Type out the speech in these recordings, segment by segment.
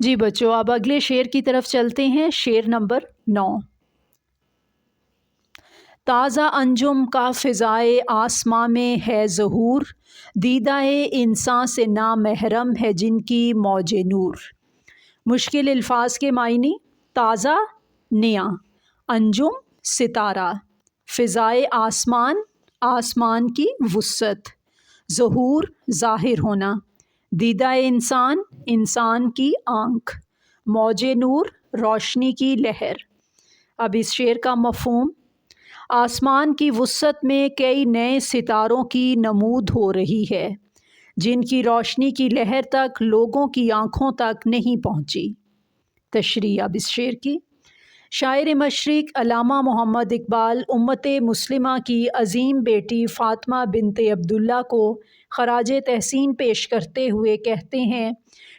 جی بچوں، اب اگلے شعر کی طرف چلتے ہیں۔ شعر نمبر 9۔ تازہ انجم کا فضائے آسماں میں ہے ظہور، دیدہ انساں سے نامحرم ہے جن کی موج نور۔ مشکل الفاظ کے معنی: تازہ نیا، انجم ستارہ، فضائے آسمان آسمان کی وسعت، ظہور ظاہر ہونا، دیدہ انسان انسان کی آنکھ، موج نور روشنی کی لہر۔ اب اس شعر کا مفہوم: آسمان کی وسعت میں کئی نئے ستاروں کی نمود ہو رہی ہے جن کی روشنی کی لہر تک لوگوں کی آنکھوں تک نہیں پہنچی۔ تشریح اب اس شعر کی: شاعر مشرق علامہ محمد اقبال امت مسلمہ کی عظیم بیٹی فاطمہ بنت عبداللہ کو خراج تحسین پیش کرتے ہوئے کہتے ہیں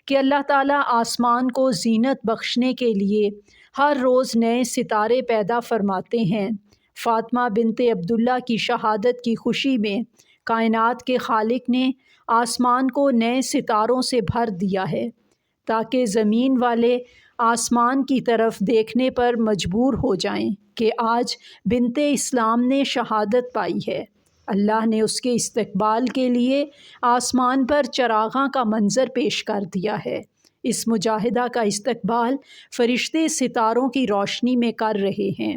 کہ اللہ تعالیٰ آسمان کو زینت بخشنے کے لیے ہر روز نئے ستارے پیدا فرماتے ہیں۔ فاطمہ بنت عبداللہ کی شہادت کی خوشی میں کائنات کے خالق نے آسمان کو نئے ستاروں سے بھر دیا ہے تاکہ زمین والے آسمان کی طرف دیکھنے پر مجبور ہو جائیں کہ آج بنت اسلام نے شہادت پائی ہے۔ اللہ نے اس کے استقبال کے لیے آسمان پر چراغاں کا منظر پیش کر دیا ہے۔ اس مجاہدہ کا استقبال فرشتے ستاروں کی روشنی میں کر رہے ہیں۔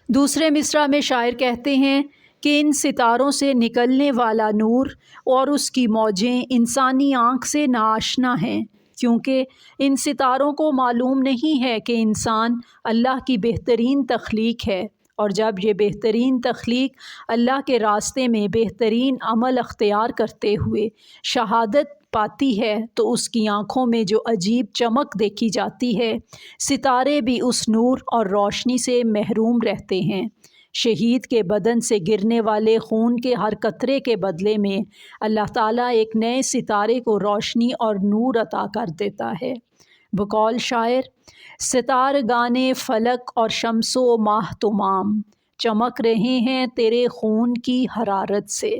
دوسرے مصرع میں شاعر کہتے ہیں کہ ان ستاروں سے نکلنے والا نور اور اس کی موجیں انسانی آنکھ سے ناآشنا ہیں، کیونکہ ان ستاروں کو معلوم نہیں ہے کہ انسان اللہ کی بہترین تخلیق ہے، اور جب یہ بہترین تخلیق اللہ کے راستے میں بہترین عمل اختیار کرتے ہوئے شہادت پاتی ہے تو اس کی آنکھوں میں جو عجیب چمک دیکھی جاتی ہے، ستارے بھی اس نور اور روشنی سے محروم رہتے ہیں۔ شہید کے بدن سے گرنے والے خون کے ہر قطرے کے بدلے میں اللہ تعالیٰ ایک نئے ستارے کو روشنی اور نور عطا کر دیتا ہے۔ بقول شاعر: ستار گانے فلک اور شمس و ماہ تمام، چمک رہے ہیں تیرے خون کی حرارت سے۔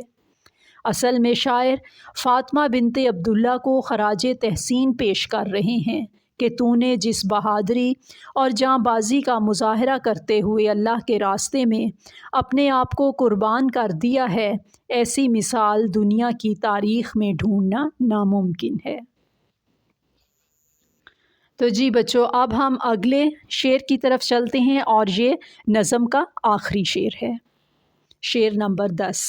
اصل میں شاعر فاطمہ بنت عبداللہ کو خراج تحسین پیش کر رہے ہیں کہ تو نے جس بہادری اور جاں بازی کا مظاہرہ کرتے ہوئے اللہ کے راستے میں اپنے آپ کو قربان کر دیا ہے، ایسی مثال دنیا کی تاریخ میں ڈھونڈنا ناممکن ہے۔ تو جی بچوں، اب ہم اگلے شعر کی طرف چلتے ہیں اور یہ نظم کا آخری شعر ہے۔ شعر نمبر 10۔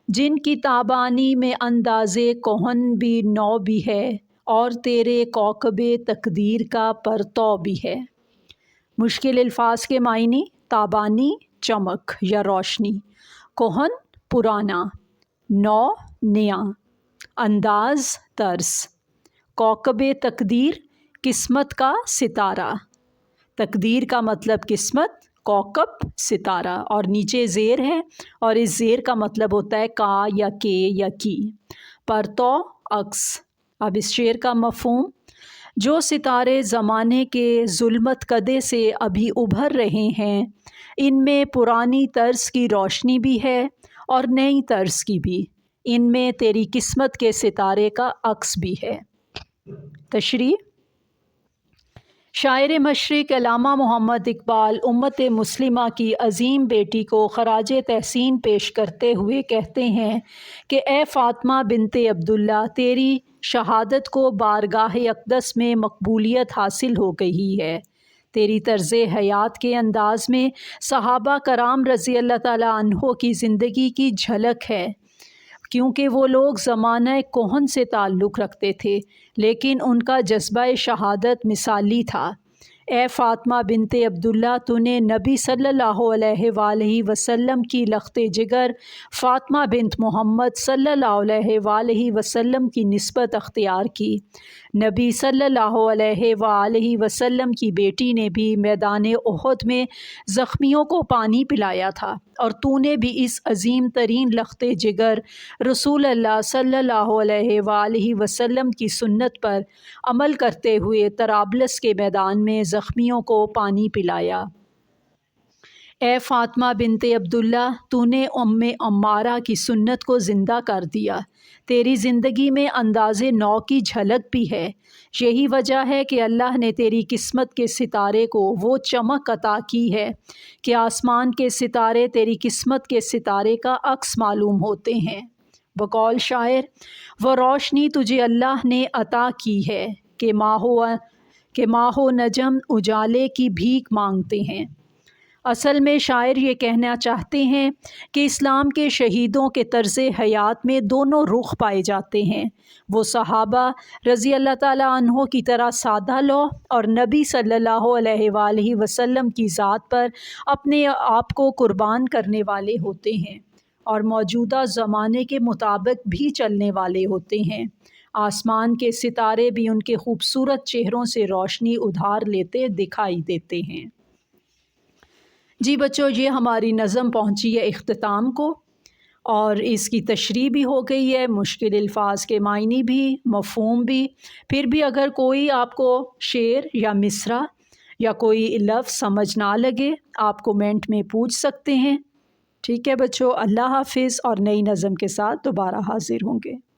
جن کی تابانی میں انداز کہن بھی نو بھی ہے، اور تیرے کوکب تقدیر کا پرتو بھی ہے۔ مشکل الفاظ کے معنی: تابانی چمک یا روشنی، کہن پرانا، نو نیا، انداز طرز، کوکب تقدیر قسمت کا ستارہ۔ تقدیر کا مطلب قسمت، کوکب ستارہ، اور نیچے زیر ہے اور اس زیر کا مطلب ہوتا ہے کا یا کے یا کی۔ پرتو عکس۔ اب اس شعر کا مفہوم: جو ستارے زمانے کے ظلمت کدے سے ابھی ابھر رہے ہیں، ان میں پرانی طرز کی روشنی بھی ہے اور نئی طرز کی بھی، ان میں تیری قسمت کے ستارے کا عکس بھی ہے۔ تشریح: شاعر مشرق علامہ محمد اقبال امت مسلمہ کی عظیم بیٹی کو خراج تحسین پیش کرتے ہوئے کہتے ہیں کہ اے فاطمہ بنت عبداللہ، تیری شہادت کو بارگاہ اقدس میں مقبولیت حاصل ہو گئی ہے۔ تیری طرز حیات کے انداز میں صحابہ کرام رضی اللہ تعالیٰ عنہ کی زندگی کی جھلک ہے، کیونکہ وہ لوگ زمانہ کہن سے تعلق رکھتے تھے لیکن ان کا جذبہ شہادت مثالی تھا۔ اے فاطمہ بنت عبداللہ، تو نے نبی صلی اللہ علیہ وآلہ وسلم کی لخت جگر فاطمہ بنت محمد صلی اللہ علیہ وآلہ وسلم کی نسبت اختیار کی۔ نبی صلی اللہ علیہ وآلہ وسلم کی بیٹی نے بھی میدان احد میں زخمیوں کو پانی پلایا تھا، اور تو نے بھی اس عظیم ترین لخت جگر رسول اللہ صلی اللہ علیہ وآلہ وسلم کی سنت پر عمل کرتے ہوئے طرابلس کے میدان میں زخمیوں کو پانی پلایا۔ اے فاطمہ بنت عبداللہ، تو نے عمارہ کی سنت کو زندہ کر دیا۔ تیری زندگی میں انداز نو کی جھلک بھی ہے۔ یہی وجہ ہے کہ اللہ نے تیری قسمت کے ستارے کو وہ چمک عطا کی ہے کہ آسمان کے ستارے تیری قسمت کے ستارے کا عکس معلوم ہوتے ہیں۔ بقول شاعر، وہ روشنی تجھے اللہ نے عطا کی ہے کہ ماہ و نجم اجالے کی بھیک مانگتے ہیں۔ اصل میں شاعر یہ کہنا چاہتے ہیں کہ اسلام کے شہیدوں کے طرز حیات میں دونوں رخ پائے جاتے ہیں۔ وہ صحابہ رضی اللہ تعالیٰ عنہ کی طرح سادہ لوح اور نبی صلی اللہ علیہ وآلہ وسلم کی ذات پر اپنے آپ کو قربان کرنے والے ہوتے ہیں اور موجودہ زمانے کے مطابق بھی چلنے والے ہوتے ہیں۔ آسمان کے ستارے بھی ان کے خوبصورت چہروں سے روشنی ادھار لیتے دکھائی دیتے ہیں۔ جی بچوں، یہ ہماری نظم پہنچی ہے اختتام کو اور اس کی تشریح بھی ہو گئی ہے، مشکل الفاظ کے معنی بھی، مفہوم بھی۔ پھر بھی اگر کوئی آپ کو شعر یا مصرع یا کوئی لفظ سمجھ نہ لگے، آپ کومنٹ میں پوچھ سکتے ہیں۔ ٹھیک ہے بچوں، اللہ حافظ، اور نئی نظم کے ساتھ دوبارہ حاضر ہوں گے۔